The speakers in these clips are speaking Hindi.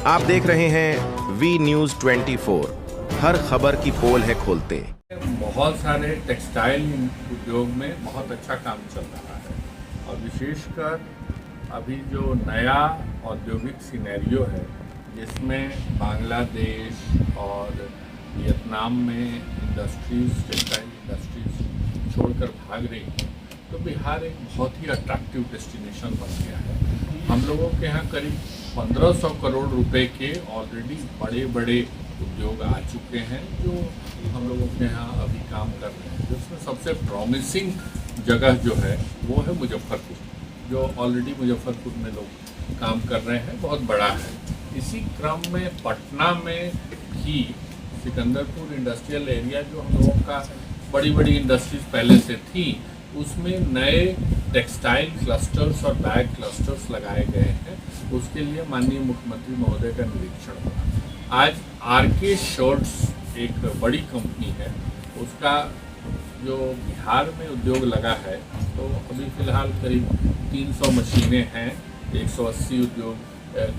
आप देख रहे हैं वी न्यूज 24। हर खबर की पोल है खोलते। बहुत सारे टेक्सटाइल उद्योग में बहुत अच्छा काम चल रहा है और विशेषकर अभी जो नया औद्योगिक सिनेरियो है जिसमें बांग्लादेश और वियतनाम में इंडस्ट्रीज, टेक्सटाइल इंडस्ट्रीज छोड़कर भाग रही हैं, तो बिहार एक बहुत ही अट्रैक्टिव डेस्टिनेशन बन गया है। हम लोगों के यहाँ करीब 1500 करोड़ रुपए के ऑलरेडी बड़े बड़े उद्योग आ चुके हैं जो हम लोगों के यहाँ अभी काम कर रहे हैं। जिसमें सबसे प्रॉमिसिंग जगह जो है वो है मुजफ्फरपुर, जो ऑलरेडी मुजफ्फरपुर में लोग काम कर रहे हैं, बहुत बड़ा है। इसी क्रम में पटना में भी सिकंदरपुर इंडस्ट्रियल एरिया जो हम लोगों का बड़ी बड़ी इंडस्ट्रीज पहले से थी, उसमें नए टेक्सटाइल क्लस्टर्स और बैग क्लस्टर्स लगाए गए हैं। उसके लिए माननीय मुख्यमंत्री महोदय का निरीक्षण हुआ। आज आरके शर्ट्स एक बड़ी कंपनी है, उसका जो बिहार में उद्योग लगा है, तो अभी फ़िलहाल करीब 300 मशीनें हैं, 180 उद्योग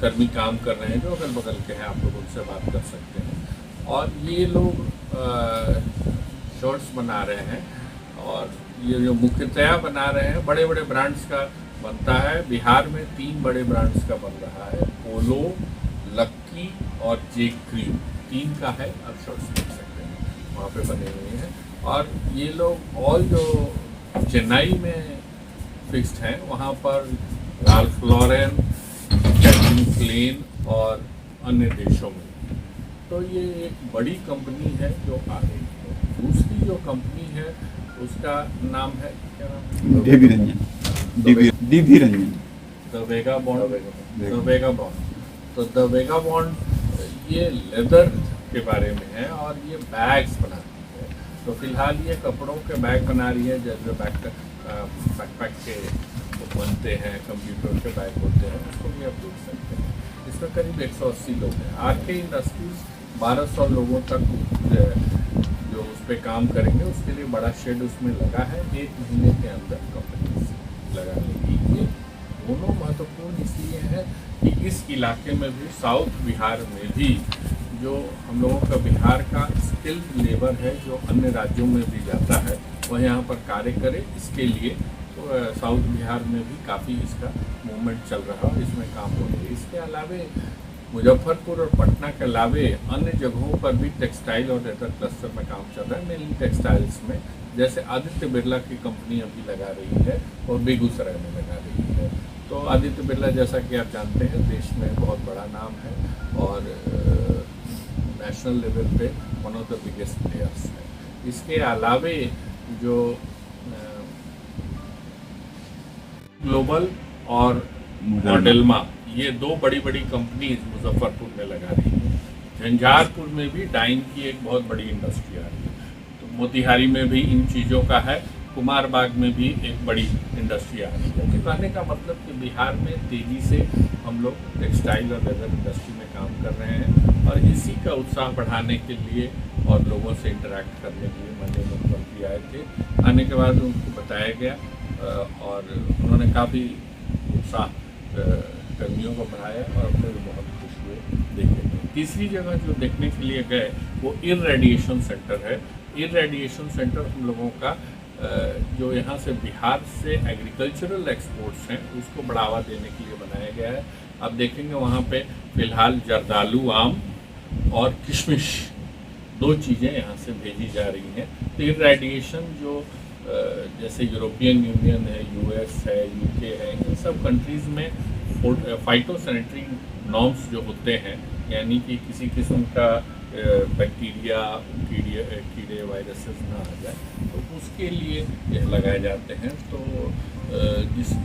कर्मी काम कर रहे हैं जो अगल बगल के हैं, आप लोग उनसे बात कर सकते हैं। और ये लोग शर्ट्स बना रहे हैं और ये जो मुख्यतया बना रहे हैं बड़े बड़े ब्रांड्स का बनता है। बिहार में 3 बड़े ब्रांड्स का बन रहा है, पोलो, लक्की और जे क्रीम, 3 का है। आप शर्ट्स देख सकते हैं वहाँ पे बने हुए हैं। और ये लोग और जो चेन्नई में फिक्स्ड हैं, वहाँ पर राल्फ लॉरेन, कैल्विन क्लेन और अन्य देशों में। तो ये एक बड़ी कंपनी है जो आ रही है। दूसरी जो कंपनी है उसका नाम है, क्या नाम है? D V Ranjan. The Vega bond. तो द वेगा बॉन्ड ये लेदर के बारे में है और ये बैग्स बनाती है। तो फिलहाल ये कपड़ों के बैग बना रही है, जैसे बैकपैक के बनते हैं, कंप्यूटर के बैग होते हैं, उसको भी आप देख सकते हैं। इसमें करीब 180 लोग हैं। आरके इंडस्ट्रीज 1200 लोगों तक जो उस पर काम करेंगे, उसके लिए बड़ा शेड उसमें लगा है। 1 महीने के अंदर कंपनी लगा लेगी। ये दोनों महत्वपूर्ण इसलिए है कि इस इलाके में भी, साउथ बिहार में भी, जो हम लोगों का बिहार का स्किल्ड लेबर है जो अन्य राज्यों में भी जाता है, वह यहाँ पर कार्य करे। इसके लिए तो साउथ बिहार में भी काफ़ी इसका मूवमेंट चल रहा है, इसमें काम हो रही है। इसके अलावे मुजफ्फरपुर और पटना के अलावे अन्य जगहों पर भी टेक्सटाइल और लेदर क्लस्टर में काम चल रहा है, मेनली टेक्सटाइल्स में। जैसे आदित्य बिरला की कंपनी अभी लगा रही है और बेगूसराय में लगा रही है। तो आदित्य बिरला, जैसा कि आप जानते हैं, देश में बहुत बड़ा नाम है और नेशनल लेवल पे one of the biggest players है। इसके अलावे जो ग्लोबल और मॉडेलमा, ये 2 बड़ी बड़ी कंपनीज मुजफ्फरपुर में लगा रही है। झंझारपुर में भी डाइन की एक बहुत बड़ी इंडस्ट्री आ रही है। तो मोतिहारी में भी इन चीज़ों का है। कुमारबाग में भी एक बड़ी इंडस्ट्री आ रही है। तो कहने का मतलब कि बिहार में तेज़ी से हम लोग टेक्सटाइल और लेदर इंडस्ट्री में काम कर रहे हैं और इसी का उत्साह बढ़ाने के लिए और लोगों से इंटरेक्ट करने के लिए माननीय मुख्यमंत्री आए थे। आने के बाद उनको बताया गया और उन्होंने काफ़ी उत्साह कर्मियों को बढ़ाया और अपने भी बहुत खुश हुए देखे। तीसरी जगह जो देखने के लिए गए वो इररेडिएशन सेंटर है। इररेडिएशन सेंटर हम लोगों का जो यहाँ से बिहार से एग्रीकल्चरल एक्सपोर्ट्स हैं उसको बढ़ावा देने के लिए बनाया गया है। आप देखेंगे वहाँ पे फिलहाल जर्दालू आम और किशमिश 2 चीज़ें यहाँ से भेजी जा रही हैं। तो इररेडिएशन जो जैसे यूरोपियन यूनियन है, यूएस है, यूके है, इन सब कंट्रीज़ में फाइटोसैनिटरी नॉर्म्स जो होते हैं, यानी कि किसी किस्म का बैक्टीरिया, कीड़े वायरसेस ना आ जाए, तो उसके लिए यह लगाए जाते हैं। तो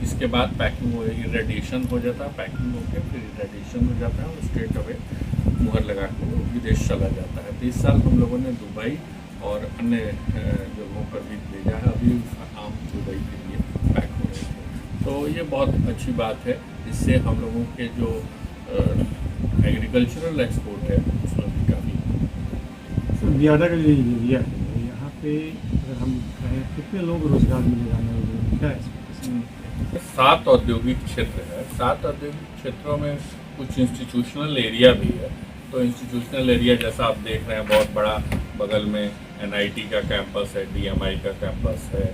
इसके बाद पैकिंग हो, इरेडिएशन हो जाता है, पैकिंग होकर फिर इरेडिएशन हो जाता है और स्ट्रेट अवे मुहर लगा के वो विदेश चला जाता है। तो इस साल हम लोगों ने दुबई और अन्य जगहों पर भी भेजा है। अभी आम दुबई के लिए पैक हो रहे थे। तो ये बहुत अच्छी बात है। इससे हम लोगों के जो एग्रीकल्चरल एक्सपोर्ट है उसमें भी काफ़ी ज़्यादा का एरिया है। यहाँ पे अगर हम कहें कितने लोग रोजगार मिलेगा, क्या है? 7 औद्योगिक क्षेत्र है। 7 औद्योगिक क्षेत्रों में कुछ इंस्टीट्यूशनल एरिया भी है। तो इंस्टीट्यूशनल एरिया जैसा आप देख रहे हैं, बहुत बड़ा बगल में NIT का कैंपस है, DMI का कैंपस है,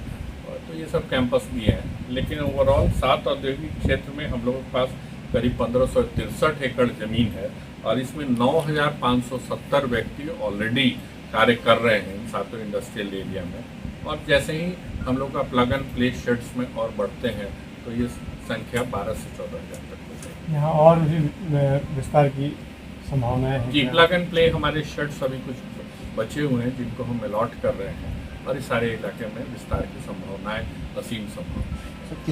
और तो ये सब कैंपस भी हैं। लेकिन ओवरऑल 7 औद्योगिक क्षेत्र में हम लोगों के पास करीब 1563 एकड़ ज़मीन है और इसमें 9,570 व्यक्ति ऑलरेडी कार्य कर रहे हैं इन 7 इंडस्ट्रियल एरिया में। और जैसे ही हम लोग का प्लग एंड प्ले शेड्स में और बढ़ते हैं तो ये संख्या 12 से 14,000 तक हो जाएगी। यहाँ और भी विस्तार की संभावनाएं हैं जी, क्या? प्लग एंड प्ले हमारे शेड्स अभी कुछ बचे हुए हैं जिनको हम अलॉट कर रहे हैं और इस सारे इलाके में विस्तार की संभावनाएं असीम संभावनाएं।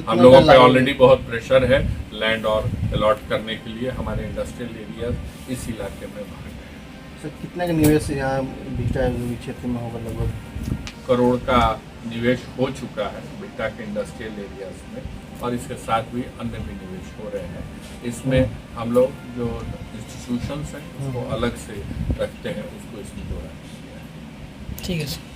हम लोगों पे ऑलरेडी बहुत प्रेशर है लैंड और अलॉट करने के लिए। हमारे इंडस्ट्रियल एरिया इस इलाके में भाग रहे हैं। सर कितना का निवेश यहाँ बिहटा क्षेत्र में होगा? लगभग करोड़ का निवेश हो चुका है बिहटा के इंडस्ट्रियल एरियाज में और इसके साथ भी अन्य भी निवेश हो रहे हैं। इसमें हम लोग जो इंस्टीट्यूशंस हैं उसको अलग से रखते हैं, उसको इसमें जोड़ा गया है। ठीक है सर।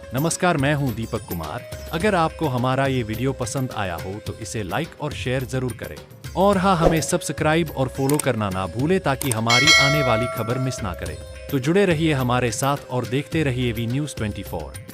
नमस्कार, मैं हूं दीपक कुमार। अगर आपको हमारा ये वीडियो पसंद आया हो तो इसे लाइक और शेयर जरूर करें और हाँ, हमें सब्सक्राइब और फॉलो करना ना भूलें ताकि हमारी आने वाली खबर मिस ना करें। तो जुड़े रहिए हमारे साथ और देखते रहिए वी न्यूज़ 24।